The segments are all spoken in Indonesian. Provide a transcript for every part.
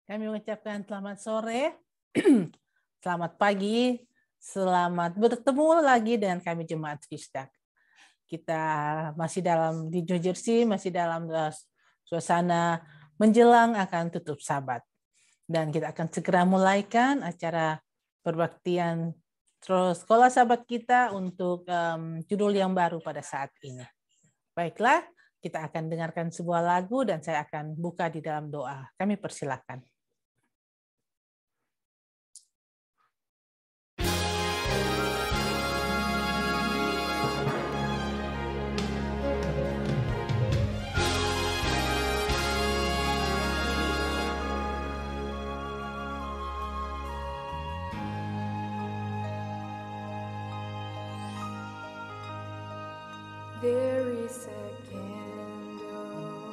Kami mengucapkan selamat sore, selamat pagi, selamat bertemu lagi dengan kami Jemaat Fisdak. Kita masih di New Jersey, masih dalam suasana menjelang akan tutup Sabat. Dan kita akan segera mulaikan acara perbaktian terus sekolah Sabat kita untuk judul yang baru pada saat ini. Baiklah, kita akan dengarkan sebuah lagu dan saya akan buka di dalam doa. Kami persilakan. There is a candle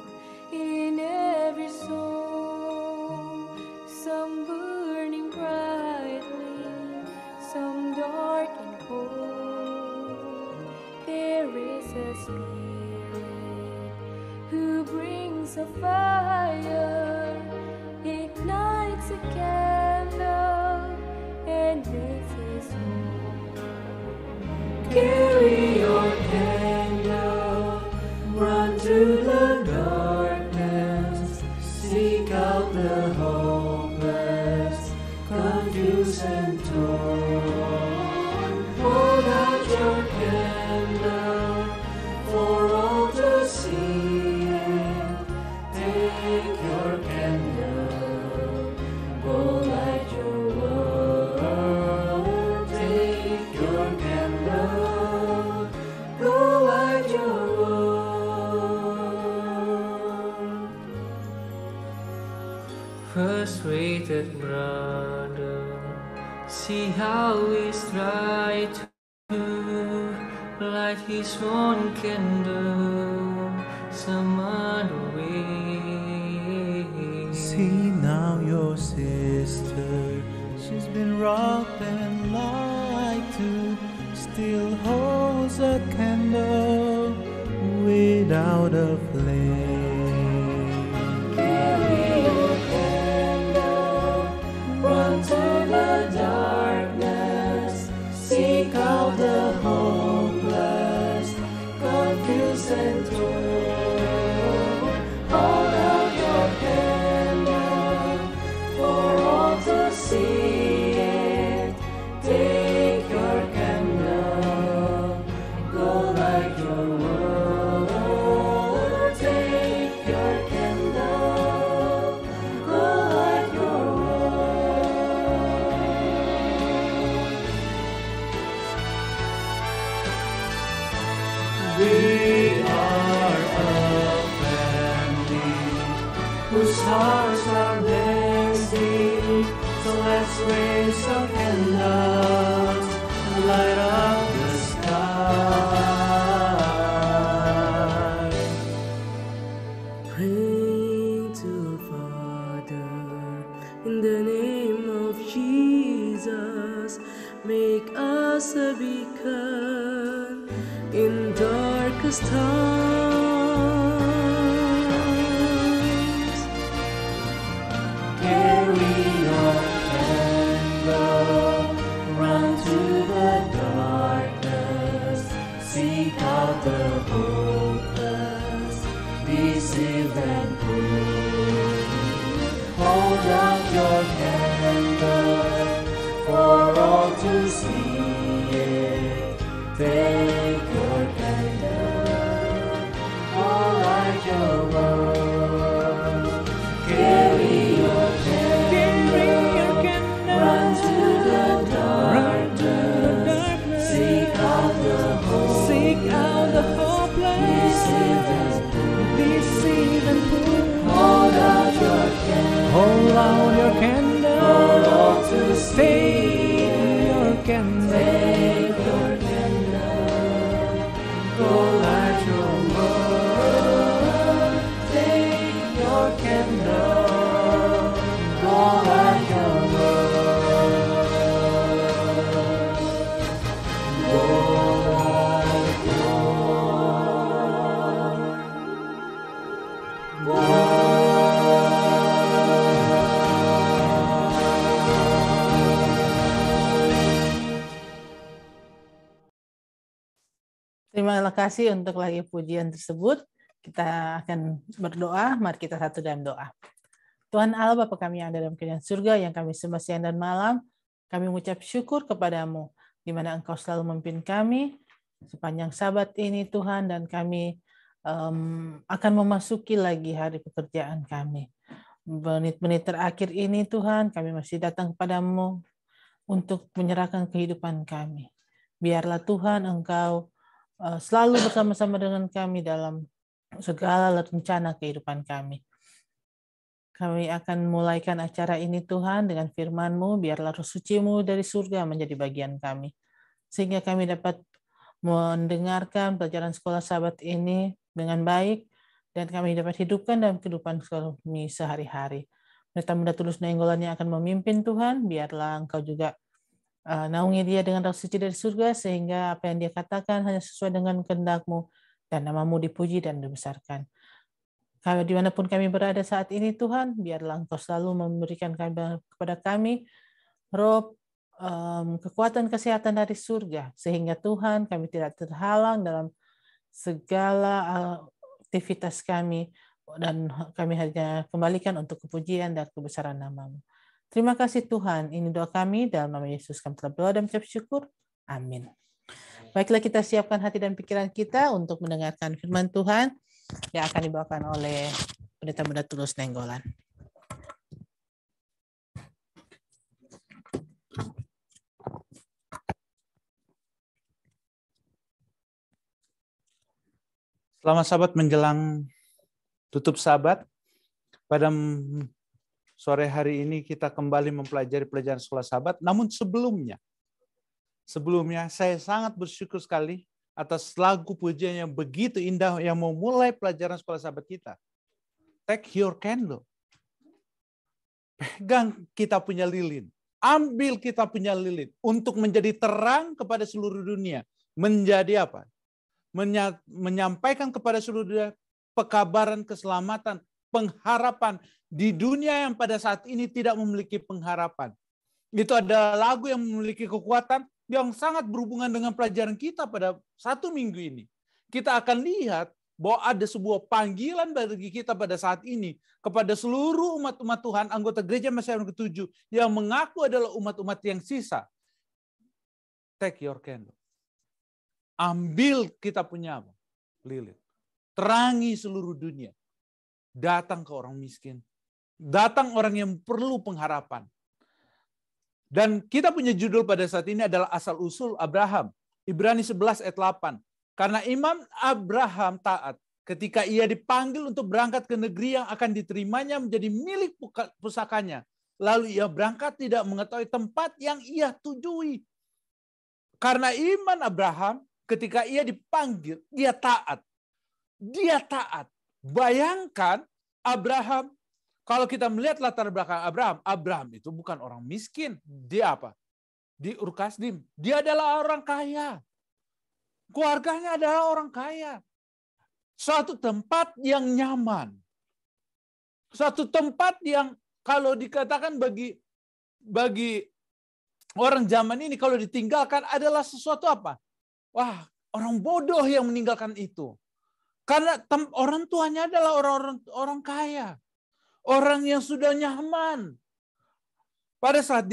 in every soul, some burning brightly, some dark and cold. There is a spirit who brings a fire, ignites a candle, and makes his home. Carry your candle, run through the darkness, seek out the hopeless, confused and torn. Hold out your candle for all to see it. Take your candle, go light your world. Take your candle, go light your world. Frustrated brother, see how he's tried to light his own candle some other way. See now your sister, she's been robbed and lied to, still holds a candle without a flame. Carry your candle, run to the darkness, seek out the hopeless, confused and torn. Hold out your candle for all to see it. Take your candle, go light your world. Take your candle, go light your world. We are a family whose hearts are dancing, so let's raise some candles, light up the sky. Praying to Father in the name of Jesus, make us a beacon in darkest times. Carry your candle, run to the darkness, seek out the hopeless, deceived and cruel. Hold out your candle for all to see it. Take your candle, Terima kasih untuk lagi pujian tersebut. Kita akan berdoa. Mari kita satu dalam doa. Tuhan Allah, Bapa kami yang ada dalam kerajaan surga, yang kami sembah siang dan malam, kami mengucap syukur kepadamu, di mana Engkau selalu memimpin kami sepanjang Sabat ini, Tuhan, dan kami akan memasuki lagi hari pekerjaan kami. Menit-menit terakhir ini, Tuhan, kami masih datang kepadamu untuk menyerahkan kehidupan kami. Biarlah Tuhan Engkau selalu bersama-sama dengan kami dalam segala rencana kehidupan kami. Kami akan mulaikan acara ini, Tuhan, dengan firman-Mu, biarlah Roh Suci-Mu dari surga menjadi bagian kami. Sehingga kami dapat mendengarkan pelajaran sekolah Sabat ini dengan baik, dan kami dapat hidupkan dalam kehidupan kami sehari-hari. Pendeta Muda Tulus Nainggolan yang akan memimpin, Tuhan, biarlah Engkau juga naungi dia dengan Roh Suci dari surga, sehingga apa yang dia katakan hanya sesuai dengan kehendak-Mu, dan nama-Mu dipuji dan dibesarkan. Kalau dimanapun kami berada saat ini, Tuhan, biarlah Engkau selalu memberikan kepada kami roh kekuatan kesehatan dari surga, sehingga Tuhan kami tidak terhalang dalam segala aktivitas kami, dan kami hanya kembalikan untuk kepujian dan kebesaran nama-Mu. Terima kasih Tuhan, ini doa kami dalam nama Yesus kami telah berdoa dan mengucap syukur. Amin. Baiklah, kita siapkan hati dan pikiran kita untuk mendengarkan firman Tuhan yang akan dibawakan oleh Pendeta Muda Tulus Nainggolan. Selamat Sabat menjelang tutup Sabat. Pada sore hari ini kita kembali mempelajari pelajaran sekolah Sabat. Namun sebelumnya saya sangat bersyukur sekali atas lagu pujian yang begitu indah yang memulai pelajaran sekolah Sabat kita. Take your candle. Pegang kita punya lilin. Ambil kita punya lilin untuk menjadi terang kepada seluruh dunia. Menjadi apa? Menyampaikan kepada seluruh dunia pekabaran keselamatan, pengharapan di dunia yang pada saat ini tidak memiliki pengharapan. Itu ada lagu yang memiliki kekuatan yang sangat berhubungan dengan pelajaran kita pada satu minggu ini. Kita akan lihat bahwa ada sebuah panggilan bagi kita pada saat ini kepada seluruh umat-umat Tuhan, anggota gereja Mesianis ke-7 yang mengaku adalah umat-umat yang sisa. Take your candle. Ambil kita punya lilin. Terangi seluruh dunia. Datang ke orang miskin. Datang orang yang perlu pengharapan. Dan kita punya judul pada saat ini adalah asal-usul Abraham. Ibrani 11 ayat 8. Karena Imam Abraham taat ketika ia dipanggil untuk berangkat ke negeri yang akan diterimanya menjadi milik pusakanya. Lalu ia berangkat tidak mengetahui tempat yang ia tujui. Karena iman Abraham, ketika ia dipanggil, dia taat. Dia taat. Bayangkan Abraham, kalau kita melihat latar belakang Abraham itu bukan orang miskin. Dia apa? Di Ur Kasdim. Dia adalah orang kaya. Keluarganya adalah orang kaya. Suatu tempat yang nyaman. Suatu tempat yang kalau dikatakan bagi orang zaman ini kalau ditinggalkan adalah sesuatu apa? Wah, orang bodoh yang meninggalkan itu. Karena orang tuanya adalah orang kaya. Orang yang sudah nyaman. Pada saat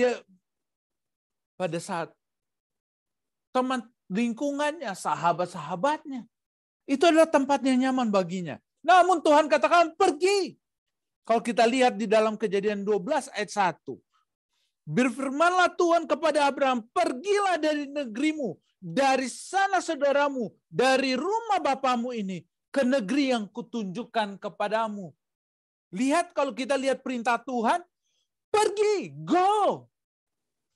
teman lingkungannya, sahabat-sahabatnya, itu adalah tempat yang nyaman baginya. Namun Tuhan katakan pergi. Kalau kita lihat di dalam Kejadian 12 ayat 1. Berfirmanlah Tuhan kepada Abraham, pergilah dari negerimu, dari sana saudaramu, dari rumah bapamu ini, ke negeri yang kutunjukkan kepadamu. Lihat kalau kita lihat perintah Tuhan, pergi, go.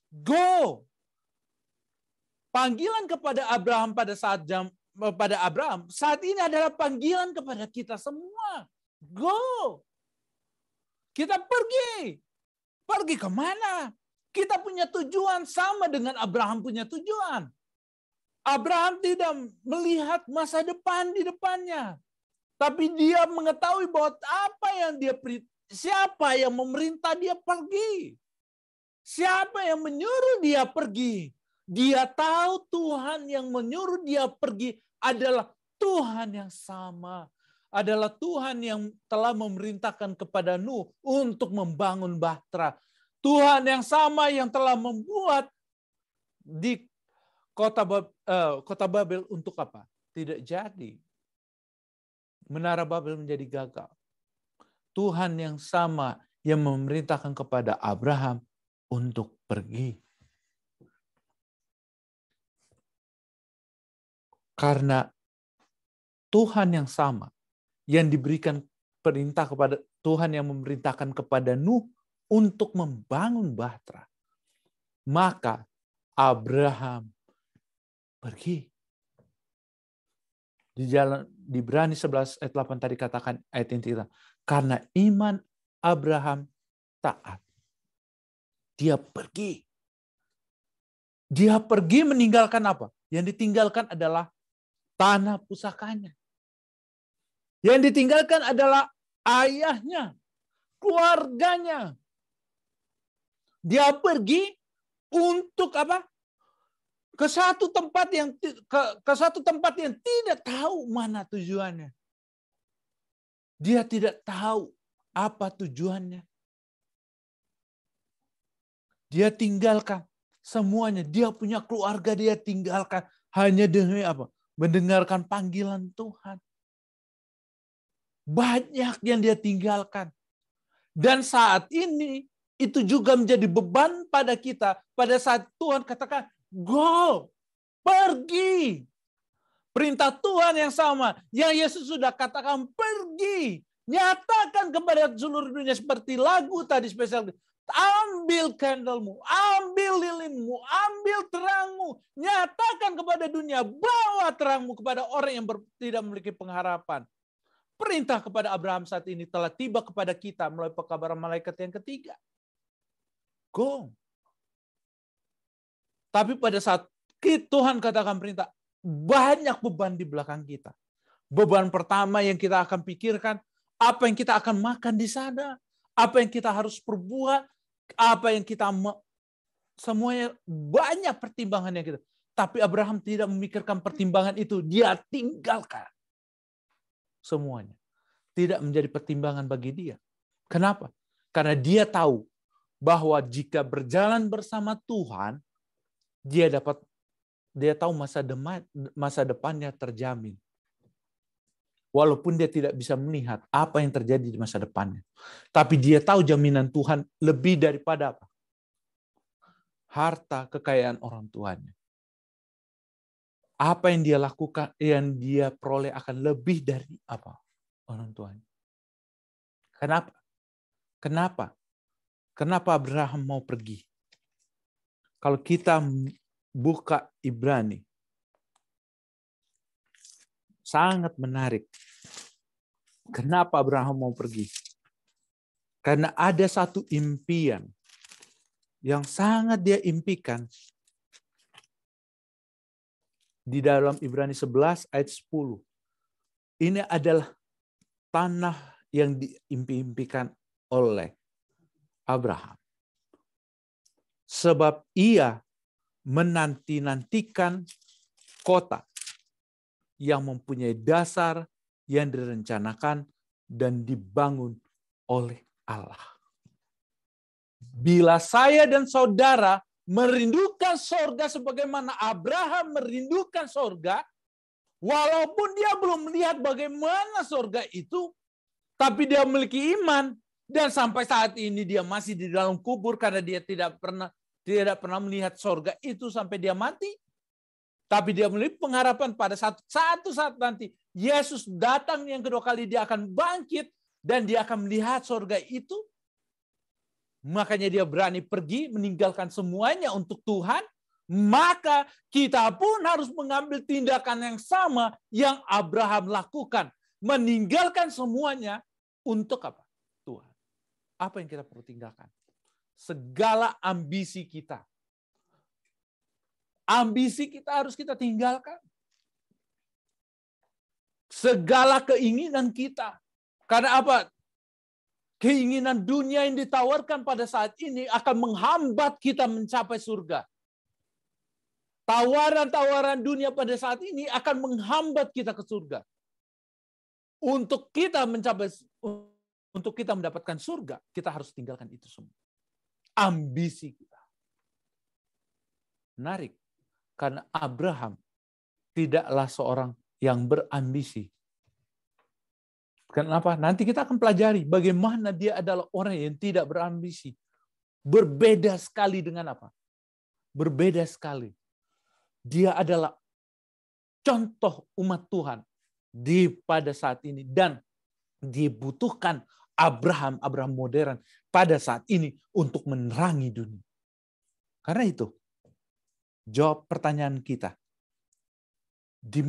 Go. Panggilan kepada Abraham pada Abraham saat ini adalah panggilan kepada kita semua. Go. Kita pergi. Pergi kemana? Kita punya tujuan sama dengan Abraham punya tujuan. Abraham tidak melihat masa depan di depannya. Tapi dia mengetahui bahwa siapa yang memerintah dia pergi. Siapa yang menyuruh dia pergi. Dia tahu Tuhan yang menyuruh dia pergi adalah Tuhan yang sama adalah Tuhan yang telah memerintahkan kepada Nuh untuk membangun bahtera. Tuhan yang sama yang telah membuat di kota Babel untuk apa? Tidak jadi. Menara Babel menjadi gagal. Tuhan yang sama yang memerintahkan kepada Abraham untuk pergi. Karena Tuhan yang sama yang diberikan perintah kepada Tuhan yang memerintahkan kepada Nuh untuk membangun bahtera. Maka Abraham pergi. Di Ibrani 11 ayat 8 tadi katakan ayat inti kita. Karena iman Abraham taat. Dia pergi. Dia pergi meninggalkan apa? Yang ditinggalkan adalah tanah pusakanya. Yang ditinggalkan adalah ayahnya, keluarganya. Dia pergi untuk apa? Ke satu tempat yang tidak tahu mana tujuannya. Dia tidak tahu apa tujuannya. Dia tinggalkan semuanya. Dia punya keluarga, dia tinggalkan hanya demi apa? Mendengarkan panggilan Tuhan. Banyak yang dia tinggalkan. Dan saat ini itu juga menjadi beban pada kita. Pada saat Tuhan katakan, go, pergi. Perintah Tuhan yang sama. Yang Yesus sudah katakan, pergi. Nyatakan kepada seluruh dunia seperti lagu tadi spesial. Ambil candlemu, ambil lilinmu, ambil terangmu. Nyatakan kepada dunia, bawa terangmu kepada orang yang tidak memiliki pengharapan. Perintah kepada Abraham saat ini telah tiba kepada kita melalui pekabaran malaikat yang ketiga. Go. Tapi pada saat Tuhan katakan perintah, banyak beban di belakang kita. Beban pertama yang kita akan pikirkan, apa yang kita akan makan di sana, apa yang kita harus perbuat, apa yang kita semuanya banyak pertimbangan yang kita. Tapi Abraham tidak memikirkan pertimbangan itu, dia tinggalkan semuanya. Tidak menjadi pertimbangan bagi dia. Kenapa? Karena dia tahu bahwa jika berjalan bersama Tuhan, dia tahu masa depannya terjamin. Walaupun dia tidak bisa melihat apa yang terjadi di masa depannya. Tapi dia tahu jaminan Tuhan lebih daripada apa? Harta, kekayaan orang tuanya. Apa yang dia lakukan, yang dia peroleh akan lebih dari apa? Orang tuanya. Kenapa? Kenapa? Kenapa Abraham mau pergi? Kalau kita buka Ibrani, sangat menarik. Kenapa Abraham mau pergi? Karena ada satu impian yang sangat dia impikan di dalam Ibrani 11 ayat 10. Ini adalah tanah yang diimpi-impikan oleh Abraham. Sebab ia menanti-nantikan kota yang mempunyai dasar yang direncanakan dan dibangun oleh Allah. Bila saya dan saudara merindukan sorga sebagaimana Abraham merindukan sorga, walaupun dia belum melihat bagaimana sorga itu, tapi dia memiliki iman, dan sampai saat ini dia masih di dalam kubur karena dia tidak pernah melihat sorga itu sampai dia mati. Tapi dia memiliki pengharapan pada satu saat nanti Yesus datang yang kedua kali, dia akan bangkit dan dia akan melihat sorga itu. Makanya dia berani pergi meninggalkan semuanya untuk Tuhan. Maka kita pun harus mengambil tindakan yang sama yang Abraham lakukan. Meninggalkan semuanya untuk apa? Tuhan. Apa yang kita perlu tinggalkan? Segala ambisi kita. Ambisi kita harus kita tinggalkan. Segala keinginan kita. Karena apa? Keinginan dunia yang ditawarkan pada saat ini akan menghambat kita mencapai surga. Tawaran-tawaran dunia pada saat ini akan menghambat kita ke surga. Untuk kita mendapatkan surga, kita harus tinggalkan itu semua. Ambisi kita. Menarik. Karena Abraham tidaklah seorang yang berambisi. Kenapa? Nanti kita akan pelajari bagaimana dia adalah orang yang tidak berambisi. Berbeda sekali dengan apa? Berbeda sekali. Dia adalah contoh umat Tuhan pada saat ini. Dan dibutuhkan Abraham modern pada saat ini untuk menerangi dunia. Karena itu, jawab pertanyaan kita. Di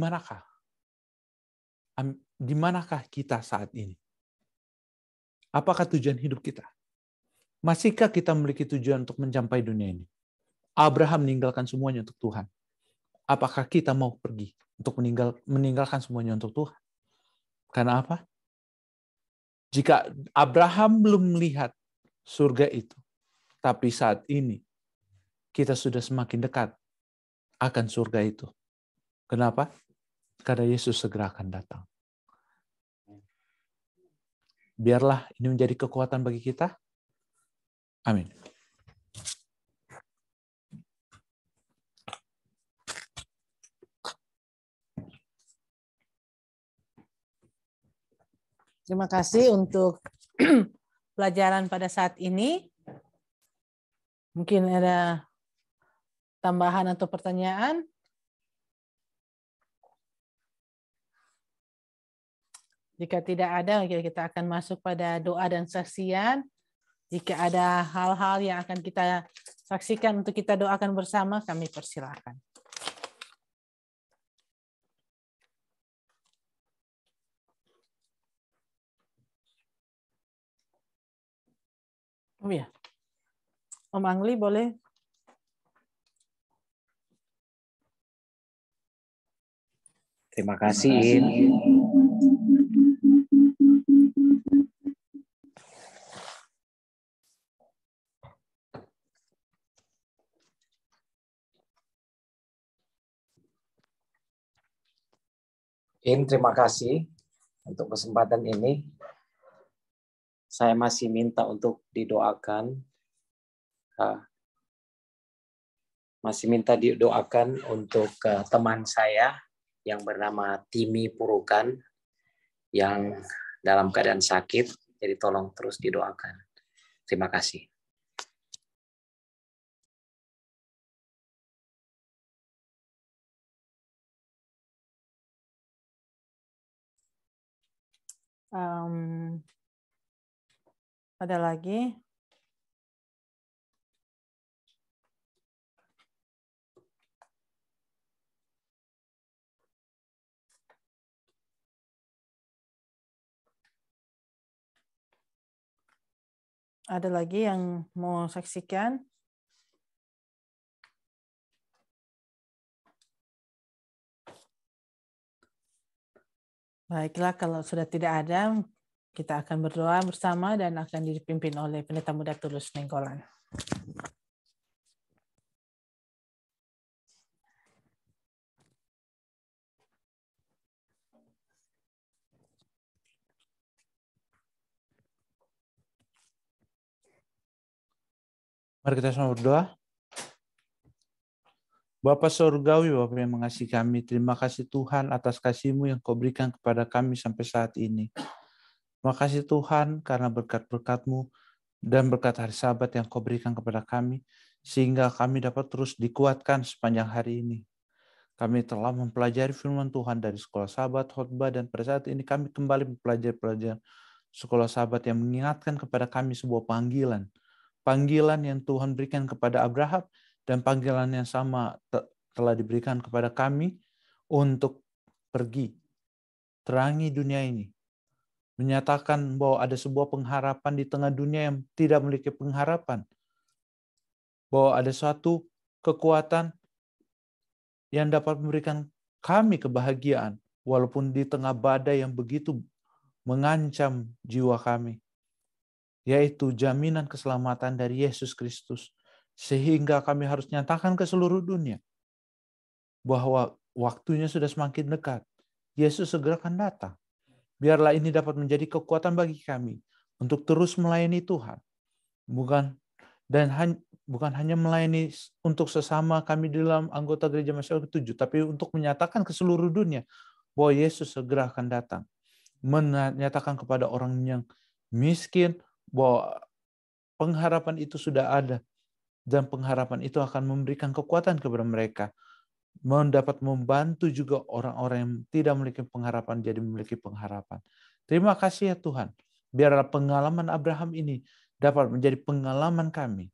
manakah kita saat ini? Apakah tujuan hidup kita? Masihkah kita memiliki tujuan untuk mencapai dunia ini? Abraham meninggalkan semuanya untuk Tuhan. Apakah kita mau pergi untuk meninggalkan semuanya untuk Tuhan? Karena apa? Jika Abraham belum melihat surga itu, tapi saat ini kita sudah semakin dekat akan surga itu. Kenapa? Karena Yesus segera akan datang. Biarlah ini menjadi kekuatan bagi kita. Amin. Terima kasih untuk pelajaran pada saat ini. Mungkin ada tambahan atau pertanyaan? Jika tidak ada, kita akan masuk pada doa dan saksian. Jika ada hal-hal yang akan kita saksikan untuk kita doakan bersama, kami persilakan. Oh ya, Om Angli boleh? Terima kasih, In. Terima kasih untuk kesempatan ini. Saya masih minta untuk didoakan. Masih minta didoakan untuk teman saya yang bernama Timi Purukan yang dalam keadaan sakit. Jadi tolong terus didoakan. Terima kasih. Ada lagi? Ada lagi yang mau saksikan? Baiklah, kalau sudah tidak ada, kita akan berdoa bersama dan akan dipimpin oleh Pendeta Muda Tulus Nenggolan. Mari kita sama berdoa. Bapa Surgawi, Bapa yang mengasihi kami, terima kasih Tuhan atas kasih-Mu yang Kau berikan kepada kami sampai saat ini. Terima kasih Tuhan karena berkat-berkat-Mu dan berkat hari Sabat yang Kau berikan kepada kami, sehingga kami dapat terus dikuatkan sepanjang hari ini. Kami telah mempelajari firman Tuhan dari sekolah Sabat, khotbah, dan pada saat ini kami kembali mempelajari pelajaran sekolah Sabat yang mengingatkan kepada kami sebuah panggilan. Panggilan yang Tuhan berikan kepada Abraham dan panggilan yang sama telah diberikan kepada kami untuk pergi, terangi dunia ini. Menyatakan bahwa ada sebuah pengharapan di tengah dunia yang tidak memiliki pengharapan. Bahwa ada suatu kekuatan yang dapat memberikan kami kebahagiaan walaupun di tengah badai yang begitu mengancam jiwa kami. Yaitu jaminan keselamatan dari Yesus Kristus. Sehingga kami harus nyatakan ke seluruh dunia bahwa waktunya sudah semakin dekat. Yesus segera akan datang. Biarlah ini dapat menjadi kekuatan bagi kami untuk terus melayani Tuhan. Bukan hanya melayani untuk sesama kami di dalam anggota gereja Masyarakat 7, tapi untuk menyatakan ke seluruh dunia bahwa Yesus segera akan datang. Menyatakan kepada orang yang miskin bahwa pengharapan itu sudah ada, dan pengharapan itu akan memberikan kekuatan kepada mereka, dapat membantu juga orang-orang yang tidak memiliki pengharapan jadi memiliki pengharapan. Terima kasih ya Tuhan. Biarlah pengalaman Abraham ini dapat menjadi pengalaman kami,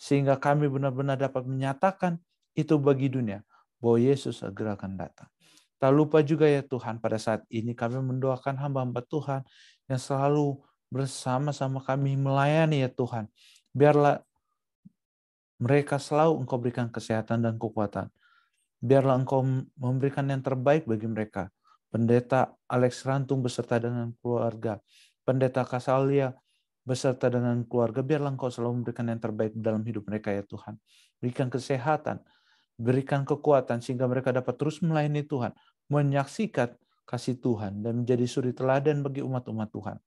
sehingga kami benar-benar dapat menyatakan itu bagi dunia, bahwa Yesus segera akan datang. Tak lupa juga ya Tuhan, pada saat ini kami mendoakan hamba-hamba Tuhan yang selalu bersama-sama kami melayani ya Tuhan. Biarlah mereka selalu Engkau berikan kesehatan dan kekuatan. Biarlah Engkau memberikan yang terbaik bagi mereka. Pendeta Alex Rantung beserta dengan keluarga, Pendeta Kasalia beserta dengan keluarga, biarlah Engkau selalu memberikan yang terbaik dalam hidup mereka ya Tuhan. Berikan kesehatan, berikan kekuatan sehingga mereka dapat terus melayani Tuhan, menyaksikan kasih Tuhan dan menjadi suri teladan bagi umat-umat Tuhan.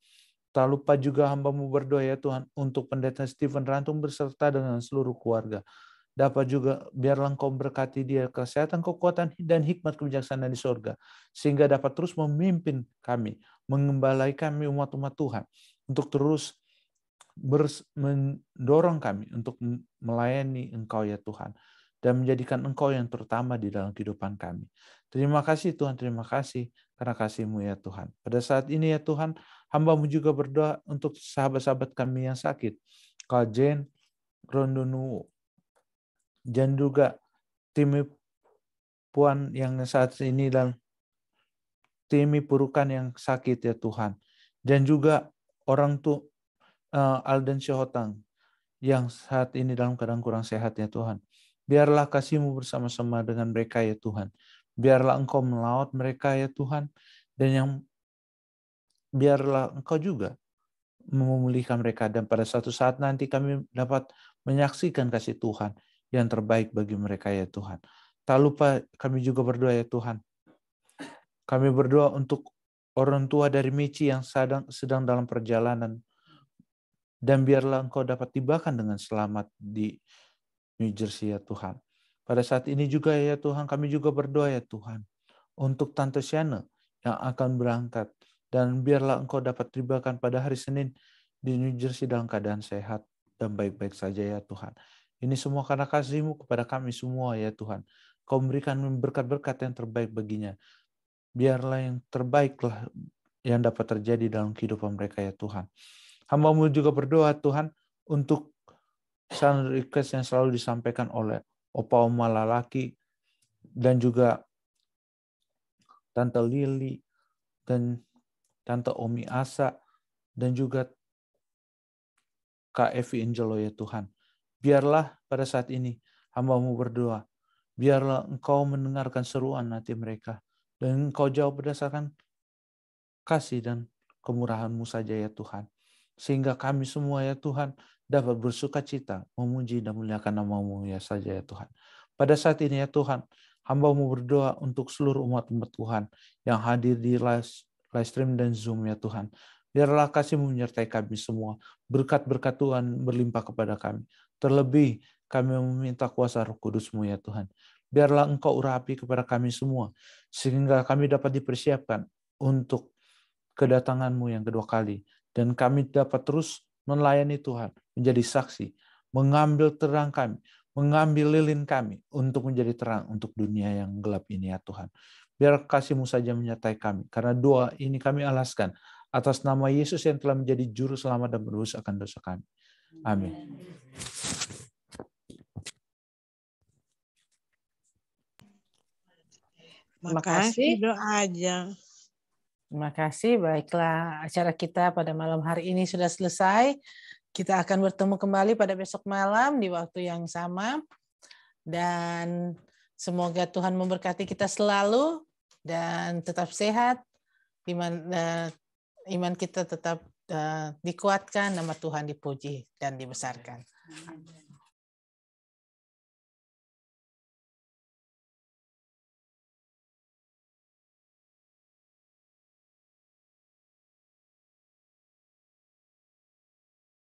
Tak lupa juga hamba-Mu berdoa ya Tuhan untuk Pendeta Stephen Rantung beserta dengan seluruh keluarga. Dapat juga biarlah Engkau berkati dia kesehatan, kekuatan, dan hikmat kebijaksanaan di surga, sehingga dapat terus memimpin kami, mengembalai kami umat-umat Tuhan, untuk terus mendorong kami untuk melayani Engkau ya Tuhan, dan menjadikan Engkau yang terutama di dalam kehidupan kami. Terima kasih Tuhan, terima kasih karena kasih-Mu ya Tuhan. Pada saat ini ya Tuhan, hamba-Mu juga berdoa untuk sahabat-sahabat kami yang sakit, Kak Jen, Rondonu, dan juga tim Puan yang saat ini dan tim Purukan yang sakit ya Tuhan, dan juga orang tua Alden Syahotang yang saat ini dalam keadaan kurang sehat ya Tuhan. Biarlah kasih-Mu bersama-sama dengan mereka ya Tuhan. Biarlah Engkau melawat mereka ya Tuhan, dan yang biarlah Engkau juga memulihkan mereka, dan pada suatu saat nanti kami dapat menyaksikan kasih Tuhan yang terbaik bagi mereka ya Tuhan. Tak lupa kami juga berdoa ya Tuhan. Kami berdoa untuk orang tua dari Michi yang sedang dalam perjalanan, dan biarlah Engkau dapat tibakan dengan selamat di New Jersey ya Tuhan. Pada saat ini juga ya Tuhan, kami juga berdoa ya Tuhan untuk Tante Shana yang akan berangkat, dan biarlah Engkau dapat tibakan pada hari Senin di New Jersey dalam keadaan sehat dan baik-baik saja ya Tuhan. Ini semua karena kasih-Mu kepada kami semua ya Tuhan. Kau memberikan berkat-berkat yang terbaik baginya. Biarlah yang terbaiklah yang dapat terjadi dalam kehidupan mereka ya Tuhan. Hamba-Mu juga berdoa Tuhan untuk saran request yang selalu disampaikan oleh Opa Oma Lalaki, dan juga Tante Lili, dan Tante Omi Asa, dan juga Kak Evi Angelo ya Tuhan. Biarlah pada saat ini hamba-Mu berdoa, biarlah Engkau mendengarkan seruan hati mereka, dan Engkau jawab berdasarkan kasih dan kemurahan-Mu saja ya Tuhan. Sehingga kami semua ya Tuhan dapat bersuka cita, memuji dan memuliakan nama-Mu ya saja ya Tuhan. Pada saat ini ya Tuhan, hamba-Mu berdoa untuk seluruh umat-umat Tuhan yang hadir di live stream dan Zoom ya Tuhan. Biarlah kasih-Mu menyertai kami semua. Berkat-berkat Tuhan berlimpah kepada kami. Terlebih kami meminta kuasa Roh Kudus-Mu ya Tuhan. Biarlah Engkau urapi kepada kami semua, sehingga kami dapat dipersiapkan untuk kedatangan-Mu yang kedua kali. Dan kami dapat terus melayani Tuhan, menjadi saksi, mengambil terang kami, mengambil lilin kami untuk menjadi terang untuk dunia yang gelap ini ya Tuhan. Biar kasih-Mu saja menyertai kami, karena doa ini kami alaskan atas nama Yesus yang telah menjadi juru selamat dan menebus akan dosa kami. Amin. Terima kasih doa aja. Terima kasih. Baiklah, acara kita pada malam hari ini sudah selesai. Kita akan bertemu kembali pada besok malam di waktu yang sama. Dan semoga Tuhan memberkati kita selalu dan tetap sehat. Iman kita tetap dikuatkan, nama Tuhan dipuji dan dibesarkan.